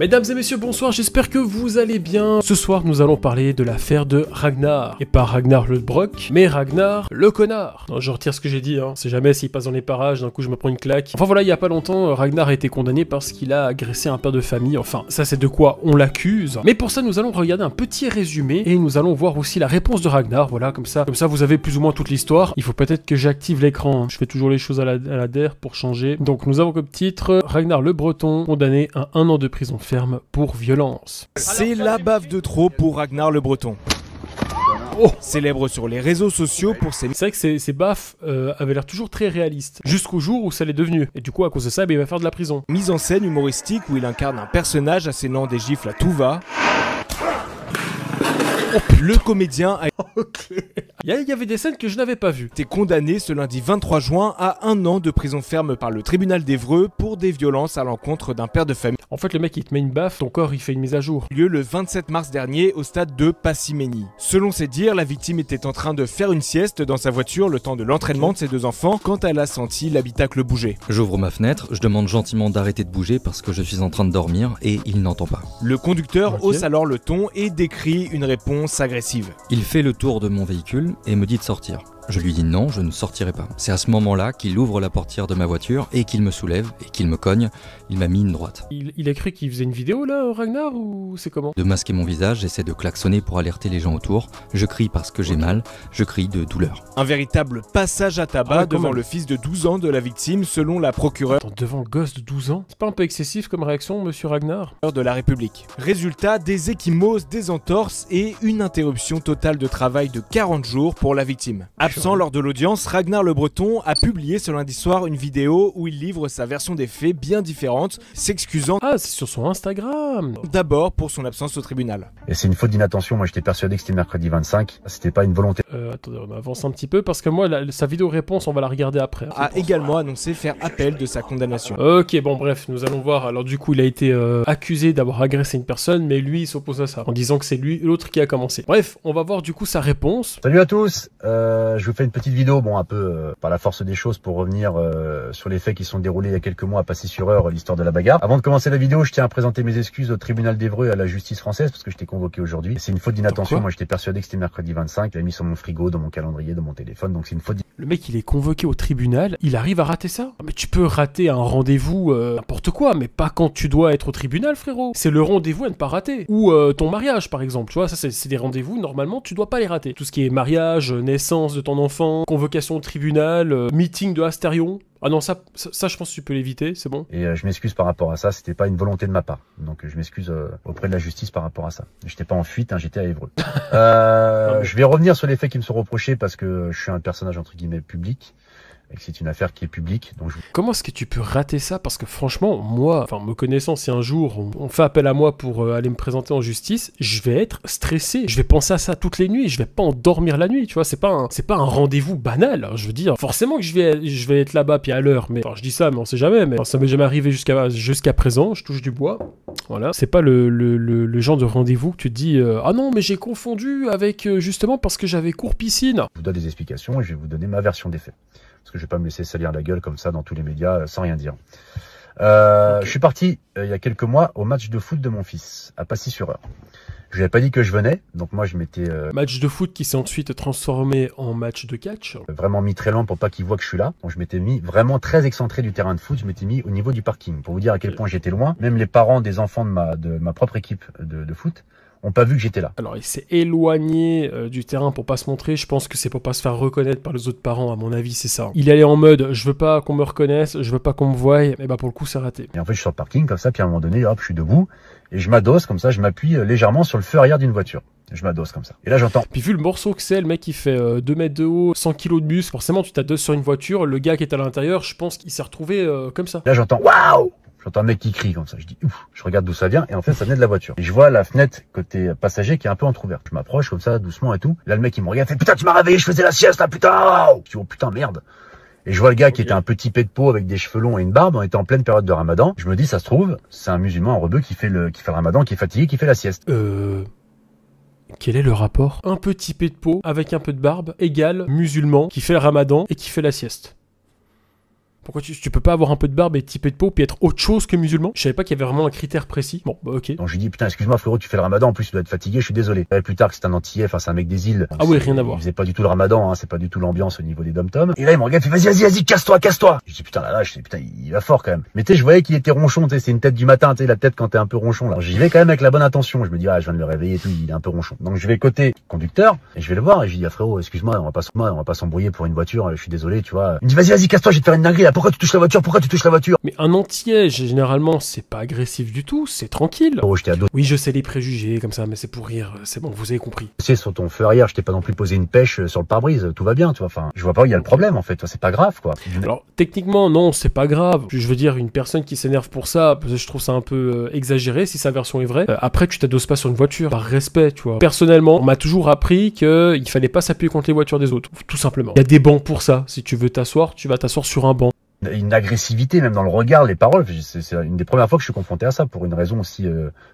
Mesdames et messieurs, bonsoir, j'espère que vous allez bien. Ce soir, nous allons parler de l'affaire de Ragnar. Et pas Ragnar le Broc, mais Ragnar le connard. Non, je retire ce que j'ai dit, hein. C'est jamais s'il passe dans les parages, d'un coup je me prends une claque. Enfin voilà, il y a pas longtemps, Ragnar a été condamné parce qu'il a agressé un père de famille. Enfin, ça c'est de quoi on l'accuse. Mais pour ça, nous allons regarder un petit résumé et nous allons voir aussi la réponse de Ragnar. Voilà, comme ça vous avez plus ou moins toute l'histoire. Il faut peut-être que j'active l'écran. Je fais toujours les choses à la der pour changer. Donc nous avons comme titre Ragnar le Breton, condamné à 1 an de prison ferme pour violence. C'est la baffe de trop pour Ragnar le Breton. Oh. Célèbre sur les réseaux sociaux pour ses... C'est vrai que ces baffes avaient l'air toujours très réalistes, jusqu'au jour où ça l'est devenu. Et du coup, à cause de ça, il va faire de la prison. Mise en scène humoristique où il incarne un personnage assénant des gifles à tout va. Le comédien a Il y avait des scènes que je n'avais pas vues. été condamné ce lundi 23 juin à 1 an de prison ferme par le tribunal d'Évreux pour des violences à l'encontre d'un père de famille. En fait, le mec, il te met une baffe, ton corps, il fait une mise à jour. Lieu le 27 mars dernier au stade de Passimeni. Selon ses dires, la victime était en train de faire une sieste dans sa voiture le temps de l'entraînement de ses 2 enfants quand elle a senti l'habitacle bouger. J'ouvre ma fenêtre, je demande gentiment d'arrêter de bouger parce que je suis en train de dormir et il n'entend pas. Le conducteur Ok. hausse alors le ton et décrit une réponse agressive. Il fait le tour de mon véhicule et me dit de sortir. Je lui dis non, je ne sortirai pas. C'est à ce moment-là qu'il ouvre la portière de ma voiture et qu'il me soulève et qu'il me cogne. Il m'a mis une droite. Il a cru qu'il faisait une vidéo là, Ragnar, ou c'est comment? De masquer mon visage, j'essaie de klaxonner pour alerter les gens autour. Je crie parce que j'ai mal, je crie de douleur. Un véritable passage à tabac Ah ouais, quand devant même. le fils de 12 ans de la victime selon la procureure Attends, devant le gosse de 12 ans? C'est pas un peu excessif comme réaction, monsieur Ragnar? de la République. Résultat, des ecchymoses, des entorses et une interruption totale de travail de 40 jours pour la victime. Absent lors de l'audience, Ragnar le Breton a publié ce lundi soir une vidéo où il livre sa version des faits bien différente, s'excusant Ah, c'est sur son Instagram. d'abord pour son absence au tribunal. Et c'est une faute d'inattention, moi j'étais persuadé que c'était mercredi 25, c'était pas une volonté. Attendez, on avance un petit peu parce que moi, sa vidéo réponse, on va la regarder après. A également annoncé faire appel de sa condamnation. Ok, bon bref, nous allons voir. Alors du coup, il a été accusé d'avoir agressé une personne, mais lui, il s'oppose à ça, en disant que c'est lui, l'autre qui a commencé. Bref, on va voir du coup sa réponse. Salut à tous, je vous fais une petite vidéo, bon un peu par la force des choses pour revenir sur les faits qui se sont déroulés il y a quelques mois à Passy-sur-Eure, l'histoire de la bagarre. Avant de commencer la vidéo, je tiens à présenter mes excuses au tribunal d'Évreux et à la justice française parce que je t'ai convoqué aujourd'hui. C'est une faute d'inattention, Pourquoi? moi j'étais persuadé que c'était mercredi 25, je l'ai mis sur mon frigo, dans mon calendrier, dans mon téléphone, donc c'est une faute. Le mec, il est convoqué au tribunal, il arrive à rater ça? Mais tu peux rater un rendez-vous, n'importe quoi, mais pas quand tu dois être au tribunal, frérot. C'est le rendez-vous à ne pas rater. Ou ton mariage, par exemple, tu vois, ça c'est des rendez-vous, normalement, tu dois pas les rater. Tout ce qui est mariage, naissance de ton enfant, convocation au tribunal, meeting de Astérion. Ah non, ça, je pense que tu peux l'éviter, c'est bon. Et je m'excuse par rapport à ça, c'était pas une volonté de ma part. Donc je m'excuse auprès de la justice par rapport à ça. J'étais pas en fuite, hein, j'étais à Évreux. Je vais revenir sur les faits qui me sont reprochés parce que je suis un personnage entre guillemets public. Et que c'est une affaire qui est publique, donc Comment est-ce que tu peux rater ça? Parce que franchement, moi, enfin me connaissant, si un jour on fait appel à moi pour aller me présenter en justice, je vais être stressé. Je vais penser à ça toutes les nuits. Je vais pas endormir la nuit, tu vois. C'est pas un rendez-vous banal. Je veux dire, forcément que je vais être là-bas puis à l'heure. Mais enfin, je dis ça, mais on sait jamais. Mais enfin, ça m'est jamais arrivé jusqu'à présent. Je touche du bois. Voilà. C'est pas le genre de rendez-vous que tu te dis ah non, mais j'ai confondu avec justement parce que j'avais cours piscine. je vous donne des explications et je vais vous donner ma version des faits. Parce que je vais pas me laisser salir la gueule comme ça dans tous les médias sans rien dire. Je suis parti il y a quelques mois au match de foot de mon fils à Passy-sur-Eure. Je lui avais pas dit que je venais, donc moi je m'étais Match de foot qui s'est ensuite transformé en match de catch. vraiment mis très lent pour pas qu'il voit que je suis là. Donc je m'étais mis vraiment très excentré du terrain de foot, je m'étais mis au niveau du parking. Pour vous dire à quel point j'étais loin, même les parents des enfants de ma propre équipe de foot ont pas vu que j'étais là. Alors, il s'est éloigné du terrain pour pas se montrer. Je pense que c'est pour pas se faire reconnaître par les autres parents, à mon avis, c'est ça. Il allait en mode, je veux pas qu'on me reconnaisse, je veux pas qu'on me voie. Et bah, pour le coup, c'est raté. Et en fait je suis sur le parking comme ça, puis à un moment donné, hop, je suis debout et je m'adosse comme ça, je m'appuie légèrement sur le feu arrière d'une voiture. Je m'adosse comme ça. Et là j'entends. Puis, vu le morceau que c'est, le mec, il fait 2 mètres de haut, 100 kilos de muscle. Forcément, tu t'adosses sur une voiture. Le gars qui est à l'intérieur, je pense qu'il s'est retrouvé comme ça. Là j'entends waouh. J'entends un mec qui crie comme ça, je dis ouf, je regarde d'où ça vient et en fait ça venait de la voiture. Et je vois la fenêtre côté passager qui est un peu entrouverte. Je m'approche comme ça doucement et tout. Là le mec il me regarde, fait putain tu m'as réveillé, je faisais la sieste là putain. Je dis oh putain merde. Et je vois le gars qui était un petit pet de peau avec des cheveux longs et une barbe, on était en pleine période de Ramadan. Je me dis ça se trouve, c'est un musulman, un rebeu qui fait le Ramadan, qui est fatigué, qui fait la sieste. Quel est le rapport? Un petit pet de peau avec un peu de barbe égale musulman qui fait le ramadan et qui fait la sieste. Pourquoi tu peux pas avoir un peu de barbe et typer de peau puis être autre chose que musulman? Je savais pas qu'il y avait vraiment un critère précis. Bon, bah ok. Donc je lui dis putain excuse-moi frérot, tu fais le ramadan, en plus tu dois être fatigué, je suis désolé. Et plus tard que c'est un antillais, enfin c'est un mec des îles. Ah oui, rien à voir. Il faisait pas du tout le ramadan, hein, c'est pas du tout l'ambiance au niveau des dom-toms. Et là il me regarde, il fait vas-y, casse-toi. Je dis putain la vache, putain il va fort quand même. Mais tu sais, je voyais qu'il était ronchon, tu sais, c'est une tête du matin, tu sais, la tête quand t'es un peu ronchon là. J'y vais quand même avec la bonne intention, je me dis ah je viens de le réveiller et tout, il est un peu ronchon. Donc je vais côté conducteur et je vais le voir et je dis ah frérot, excuse-moi, on va pas s'embrouiller pour une voiture, je suis désolé, tu vois. Il me dit vas-y, casse-toi, je vais te faire une dinguerie là, pourquoi tu touches la voiture? Mais un entier, généralement, c'est pas agressif du tout, c'est tranquille. Oh, j'étais à dos. Oui, je sais les préjugés comme ça, mais c'est pour rire, c'est bon, vous avez compris. C'est sur ton feu arrière, je t'ai pas non plus posé une pêche sur le pare-brise, tout va bien, tu vois. Enfin, je vois pas où il y a le problème en fait, c'est pas grave quoi. Alors, techniquement, non, c'est pas grave. Je veux dire, une personne qui s'énerve pour ça, je trouve ça un peu exagéré si sa version est vraie. Après, tu t'adosses pas sur une voiture, par respect, tu vois. Personnellement, on m'a toujours appris qu'il fallait pas s'appuyer contre les voitures des autres, tout simplement. Il y a des bancs pour ça. Si tu veux t'asseoir, tu vas t'asseoir sur un banc. Une agressivité même dans le regard, les paroles, c'est une des premières fois que je suis confronté à ça pour une raison aussi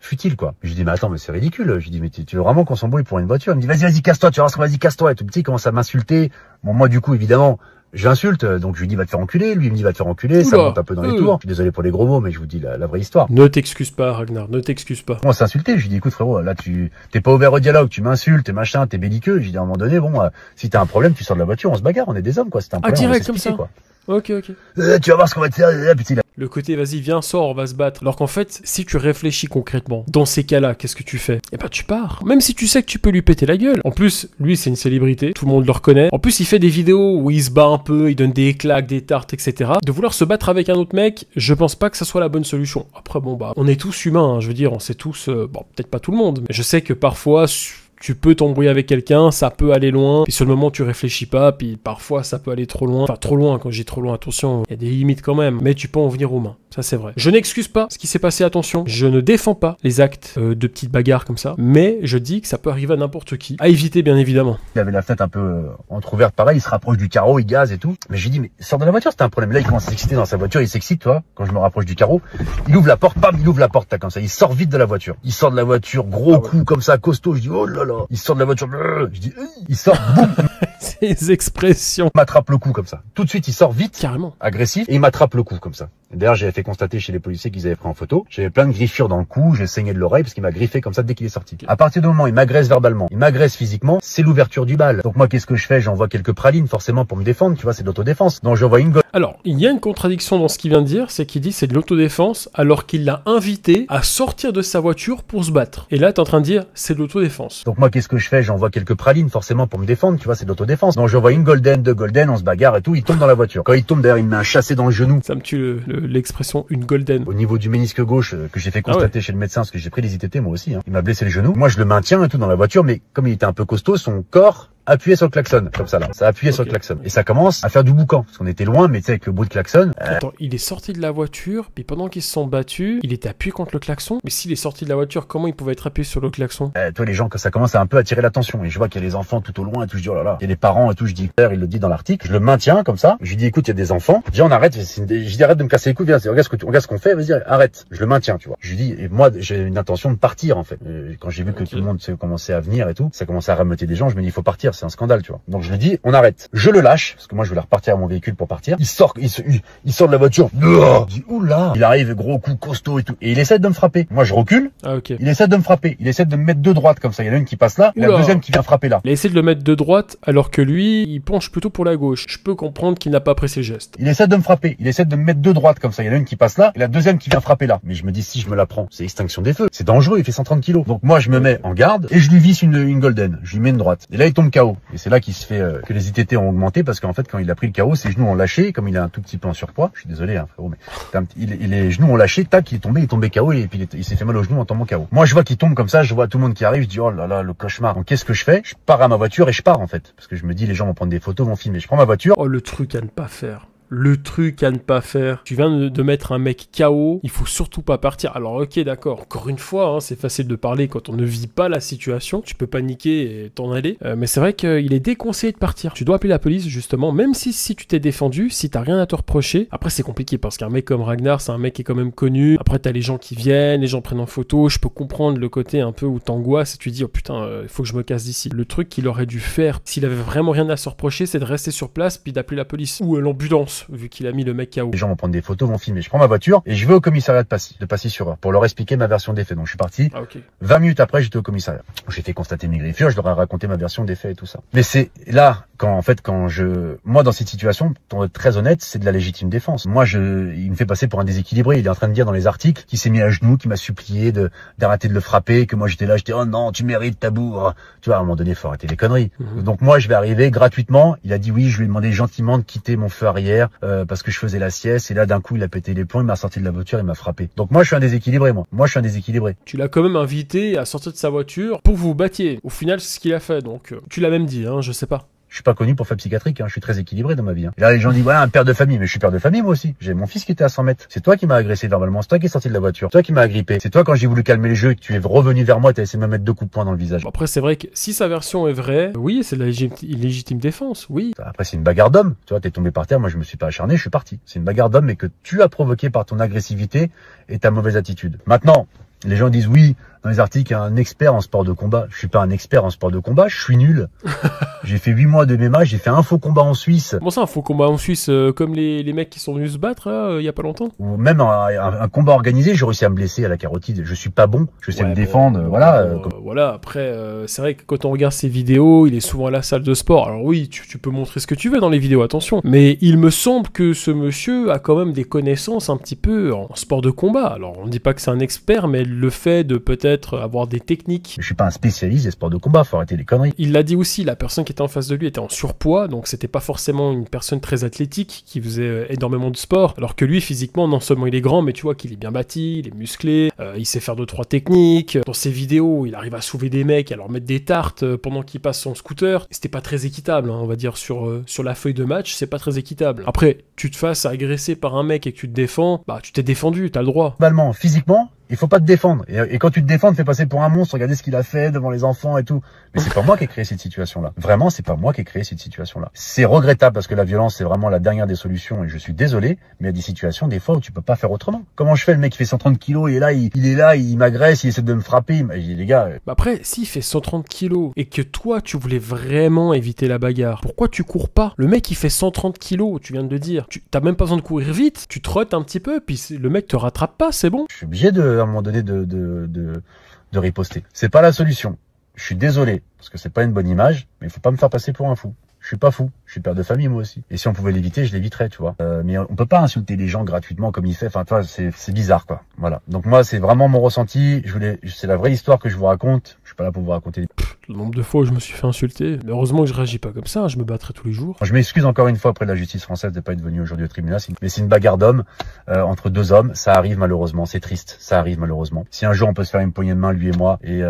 futile quoi. Je lui dis mais attends mais c'est ridicule, je lui dis mais tu veux vraiment qu'on s'embrouille pour une voiture? Il me dit vas-y casse-toi, tu vois, vas-y casse-toi et tout petit, il commence à m'insulter. Bon moi du coup évidemment j'insulte, donc je lui dis va te faire enculer, lui il me dit va te faire enculer, ça monte un peu dans les tours. Je suis désolé pour les gros mots mais je vous dis la vraie histoire. Ne t'excuse pas Ragnar, ne t'excuse pas. On s'est insulté, je lui dis écoute frérot, là t'es pas ouvert au dialogue, tu m'insultes, machin, t'es belliqueux. Je lui dis à un moment donné bon si t'as un problème tu sors de la voiture, on se bagarre, on est des hommes quoi, c'est un problème. Direct comme ça. Quoi. Ok. Tu vas voir ce qu'on va te faire, putain. Le côté vas-y viens sors on va se battre. Alors qu'en fait si tu réfléchis concrètement dans ces cas-là qu'est-ce que tu fais? Eh ben tu pars. Même si tu sais que tu peux lui péter la gueule. En plus lui c'est une célébrité, tout le monde le reconnaît. En plus il fait des vidéos où il se bat un peu, il donne des claques, des tartes etc. De vouloir se battre avec un autre mec, je pense pas que ça soit la bonne solution. Après bon bah on est tous humains, hein, je veux dire on sait tous, bon peut-être pas tout le monde, mais je sais que parfois tu peux t'embrouiller avec quelqu'un, ça peut aller loin, puis sur le moment tu réfléchis pas, puis parfois ça peut aller trop loin. Enfin trop loin, quand je dis trop loin, attention, il y a des limites quand même, mais tu peux en venir aux mains, ça c'est vrai. Je n'excuse pas ce qui s'est passé, attention, je ne défends pas les actes de petites bagarres comme ça, mais je dis que ça peut arriver à n'importe qui, à éviter bien évidemment. Il avait la fenêtre un peu entrouverte, pareil, il se rapproche du carreau, il gaze et tout, mais je lui dis mais sors de la voiture, c'est un problème. Là il commence à s'exciter dans sa voiture, il s'excite, toi, quand je me rapproche du carreau, il ouvre la porte, bam, il ouvre la porte, comme ça, il sort vite de la voiture. Il sort de la voiture, gros coup comme ça, costaud, je dis oh là là, il sort de la voiture. Je dis, il sort, boum. Ces expressions. Il m'attrape le cou comme ça. Tout de suite, il sort vite. Carrément. Agressif. Et il m'attrape le cou comme ça. D'ailleurs, j'avais fait constater chez les policiers qu'ils avaient pris en photo. J'avais plein de griffures dans le cou, j'ai saigné de l'oreille parce qu'il m'a griffé comme ça dès qu'il est sorti. À partir du moment où il m'agresse verbalement, il m'agresse physiquement, c'est l'ouverture du bal. Donc moi, qu'est-ce que je fais? J'envoie quelques pralines forcément pour me défendre, tu vois, c'est de l'autodéfense. Donc j'envoie une gosse. Alors, il y a une contradiction dans ce qu'il vient de dire, c'est qu'il dit c'est de l'autodéfense alors qu'il l'a invité à sortir de sa voiture pour se battre. Et là, t'es en train de dire c'est de l'autodéfense. Donc moi, qu'est-ce que je fais? J'envoie quelques pralines forcément pour me défendre, tu vois, c'est de l'autodéfense. Donc j'envoie une golden, deux golden, on se bagarre et tout, il tombe dans la voiture. Quand il tombe d'ailleurs, il me met un chassé dans le genou. Ça me tue l'expression une golden. Au niveau du ménisque gauche que j'ai fait constater chez le médecin parce que j'ai pris des ITT moi aussi. Il m'a blessé le genou. Moi je le maintiens et tout dans la voiture, mais comme il était un peu costaud, son corps appuyé sur le klaxon, comme ça là. Ça appuyait sur le klaxon. Et ça commence à faire du boucan. Parce qu'on était loin, mais tu sais, avec le bruit de klaxon. Attends, il est sorti de la voiture, puis pendant qu'ils se sont battus, il était appuyé contre le klaxon. Mais s'il est sorti de la voiture, comment il pouvait être appuyé sur le klaxon? Toi, les gens, que ça commence à un peu attirer l'attention. Et je vois qu'il y a les enfants tout au loin et tout. Je dis, oh là là. Il y a les parents et tout. Je dis, il le dit dans l'article. Je le maintiens comme ça. Je lui dis, écoute, il y a des enfants. Je dis, on arrête. Je dis, arrête de me casser les couilles. Viens, regarde ce qu'on fait. Vas-y, arrête. Je le maintiens, tu vois. Je lui dis, et moi, j'ai une intention de partir, en fait. Quand j'ai vu que tout le monde commençait à venir et tout, ça commençait à rameuter des gens. Je me dis, il faut partir. C'est un scandale, tu vois. Donc je lui dis, on arrête. Je le lâche, parce que moi je voulais repartir à mon véhicule pour partir. Il sort de la voiture. Je dis, oula. Il arrive, gros coup, costaud et tout. Et il essaie de me frapper. Moi je recule. Ah ok. Il essaie de me frapper. Il essaie de me mettre de droite comme ça. Il y en a une qui passe là, et la deuxième qui vient frapper là. Il a essayé de le mettre de droite, alors que lui, il penche plutôt pour la gauche. Je peux comprendre qu'il n'a pas apprécié le geste. Il essaie de me frapper. Il essaie de me mettre de droite comme ça. Il y en a une qui passe là, et la deuxième qui vient frapper là. Mais je me dis, si je me la prends, c'est extinction des feux. C'est dangereux, il fait 130 kilos. Donc moi je me mets en garde, et je lui visse une golden. Je lui mets une droite. Et là il tombe KO. Et c'est là qu'il se fait que les ITT ont augmenté parce qu'en fait quand il a pris le KO, ses genoux ont lâché, comme il est un tout petit peu en surpoids. Je suis désolé hein, frérot, mais les genoux ont lâché, tac, il est tombé KO et puis il s'est fait mal aux genoux en tombant KO. Moi je vois qu'il tombe comme ça, je vois tout le monde qui arrive, je dis oh là là le cauchemar. Donc qu'est-ce que je fais? Je pars à ma voiture et je pars en fait parce que je me dis les gens vont prendre des photos, vont filmer. Je prends ma voiture. Oh le truc à ne pas faire. Le truc à ne pas faire. Tu viens de mettre un mec KO, il faut surtout pas partir. Alors ok d'accord, encore une fois, hein, c'est facile de parler quand on ne vit pas la situation. Tu peux paniquer et t'en aller. Mais c'est vrai qu'il est déconseillé de partir. Tu dois appeler la police justement, même si tu t'es défendu, si t'as rien à te reprocher. Après c'est compliqué parce qu'un mec comme Ragnar, c'est un mec qui est quand même connu. Après t'as les gens qui viennent, les gens prennent en photo. Je peux comprendre le côté un peu où t'angoisses et tu dis oh putain, il faut que je me casse d'ici. Le truc qu'il aurait dû faire, s'il avait vraiment rien à se reprocher, c'est de rester sur place puis d'appeler la police ou l'ambulance. pense, vu qu'il a mis le mec KO. Les gens vont prendre des photos, vont filmer. Je prends ma voiture et je vais au commissariat de Passy-sur-Eure pour leur expliquer ma version des faits. Donc je suis parti. Ah, ok. 20 minutes après, j'étais au commissariat. J'ai fait constater mes griffures, je leur ai raconté ma version des faits et tout ça. Mais c'est là, moi, dans cette situation, pour être très honnête, c'est de la légitime défense. Moi, il me fait passer pour un déséquilibré. Il est en train de dire dans les articles qu'il s'est mis à genoux, qu'il m'a supplié d'arrêter de le frapper, que moi j'étais là, oh non, tu mérites ta bourre. Tu vois, à un moment donné, faut arrêter les conneries. Donc moi, je vais arriver gratuitement. Il a dit oui, je lui ai demandé gentiment de quitter mon feu arrière parce que je faisais la sieste. Et là, d'un coup, il a pété les plombs, il m'a sorti de la voiture, il m'a frappé. Donc moi, je suis un déséquilibré, moi. Moi, je suis un déséquilibré. Tu l'as quand même invité à sortir de sa voiture pour que vous vous battiez. Au final, c'est ce qu'il a fait, donc tu l'as même dit, hein, je sais pas. Je suis pas connu pour faire psychiatrique, hein. Je suis très équilibré dans ma vie. Hein. Et là, les gens disent, voilà, un père de famille. Mais je suis père de famille, moi aussi. J'ai mon fils qui était à 100 mètres. C'est toi qui m'as agressé verbalement. C'est toi qui es sorti de la voiture. C'est toi qui m'as agrippé. C'est toi quand j'ai voulu calmer les jeux et que tu es revenu vers moi et t'as essayé de me mettre 2 coups de poing dans le visage. Bon, après, c'est vrai que si sa version est vraie, oui, c'est de la légitime défense, oui. Après, c'est une bagarre d'homme. Tu vois, t'es tombé par terre. Moi, je me suis pas acharné. Je suis parti. C'est une bagarre d'homme, mais que tu as provoqué par ton agressivité et ta mauvaise attitude. Maintenant, les gens disent oui, dans les articles, un expert en sport de combat. Je suis pas un expert en sport de combat, je suis nul. J'ai fait 8 mois de MMA, j'ai fait un faux combat en Suisse. Comment ça, un faux combat en Suisse, comme les mecs qui sont venus se battre, là, il y a pas longtemps? Ou même un combat organisé, j'ai réussi à me blesser à la carotide. Je suis pas bon, je sais me défendre, voilà. Voilà, après, c'est vrai que quand on regarde ses vidéos, il est souvent à la salle de sport. Alors oui, tu peux montrer ce que tu veux dans les vidéos, attention. Mais il me semble que ce monsieur a quand même des connaissances un petit peu en sport de combat. Alors, on ne dit pas que c'est un expert, mais le fait de peut-être avoir des techniques. Je suis pas un spécialiste des sports de combat, faut arrêter les conneries. Il l'a dit aussi, la personne qui était en face de lui était en surpoids, donc c'était pas forcément une personne très athlétique qui faisait énormément de sport, alors que lui, physiquement, non seulement il est grand, mais tu vois qu'il est bien bâti, il est musclé, il sait faire 2-3 techniques. Dans ses vidéos, il arrive à soulever des mecs, à leur mettre des tartes pendant qu'il passe son scooter. C'était pas très équitable, hein, on va dire, sur la feuille de match, c'est pas très équitable. Après, tu te fasses agresser par un mec et que tu te défends, bah tu t'es défendu, t'as le droit. Globalement, physiquement, il faut pas te défendre. Et quand tu te défends, te fais passer pour un monstre, regardez ce qu'il a fait devant les enfants et tout. Mais c'est pas moi qui ai créé cette situation-là. Vraiment, c'est pas moi qui ai créé cette situation-là. C'est regrettable parce que la violence, c'est vraiment la dernière des solutions et je suis désolé, mais il y a des situations, des fois, où tu peux pas faire autrement. Comment je fais? Le mec qui fait 130 kilos, il est là, il m'agresse, il essaie de me frapper. Il dit, les gars. Bah après, s'il fait 130 kilos et que toi, tu voulais vraiment éviter la bagarre, pourquoi tu cours pas? Le mec, il fait 130 kilos, tu viens de le dire. T'as même pas besoin de courir vite, tu trottes un petit peu, puis le mec te rattrape pas, c'est bon. Je suis obligé à un moment donné de riposter. C'est pas la solution. Je suis désolé, parce que c'est pas une bonne image, mais il faut pas me faire passer pour un fou. Je suis pas fou, je suis père de famille moi aussi. Et si on pouvait l'éviter, je l'éviterais, tu vois. Mais on peut pas insulter les gens gratuitement comme il fait. Enfin, tu vois, c'est bizarre, quoi. Voilà. Donc moi, c'est vraiment mon ressenti. C'est la vraie histoire que je vous raconte. Je suis pas là pour vous raconter. Le nombre de fois où je me suis fait insulter. Mais heureusement que je réagis pas comme ça. Je me battrais tous les jours. Je m'excuse encore une fois auprès de la justice française de pas être venu aujourd'hui au tribunal. Mais c'est une bagarre d'hommes entre 2 hommes. Ça arrive malheureusement. C'est triste. Ça arrive malheureusement. Si un jour on peut se faire une poignée de main, lui et moi, et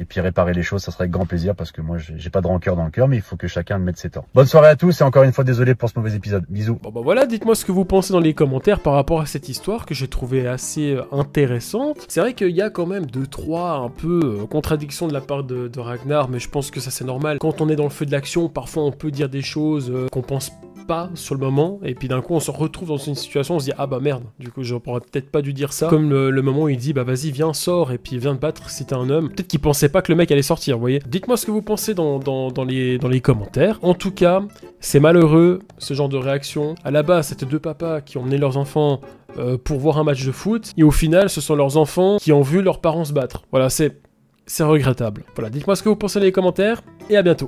puis réparer les choses, ça serait avec grand plaisir parce que moi, j'ai pas de rancœur dans le cœur, mais il faut que chacun mette ses torts. Bonne soirée à tous et encore une fois désolé pour ce mauvais épisode. Bisous. Bon bah voilà, dites-moi ce que vous pensez dans les commentaires par rapport à cette histoire que j'ai trouvée assez intéressante. C'est vrai qu'il y a quand même 2-3 un peu contradictions de la part de Ragnar, mais je pense que ça c'est normal. Quand on est dans le feu de l'action, parfois on peut dire des choses qu'on pense pas sur le moment, et puis d'un coup on se retrouve dans une situation, on se dit ah bah merde, du coup j'aurais peut-être pas dû dire ça, comme le moment où il dit bah vas-y viens sors et puis viens te battre si t'es un homme. Peut-être qu'il pensait pas que le mec allait sortir, vous voyez. Dites-moi ce que vous pensez dans les commentaires. En tout cas, c'est malheureux ce genre de réaction. À la base c'était 2 papas qui ont emmené leurs enfants pour voir un match de foot, et au final ce sont leurs enfants qui ont vu leurs parents se battre. Voilà, c'est regrettable. Voilà, dites-moi ce que vous pensez dans les commentaires, et à bientôt.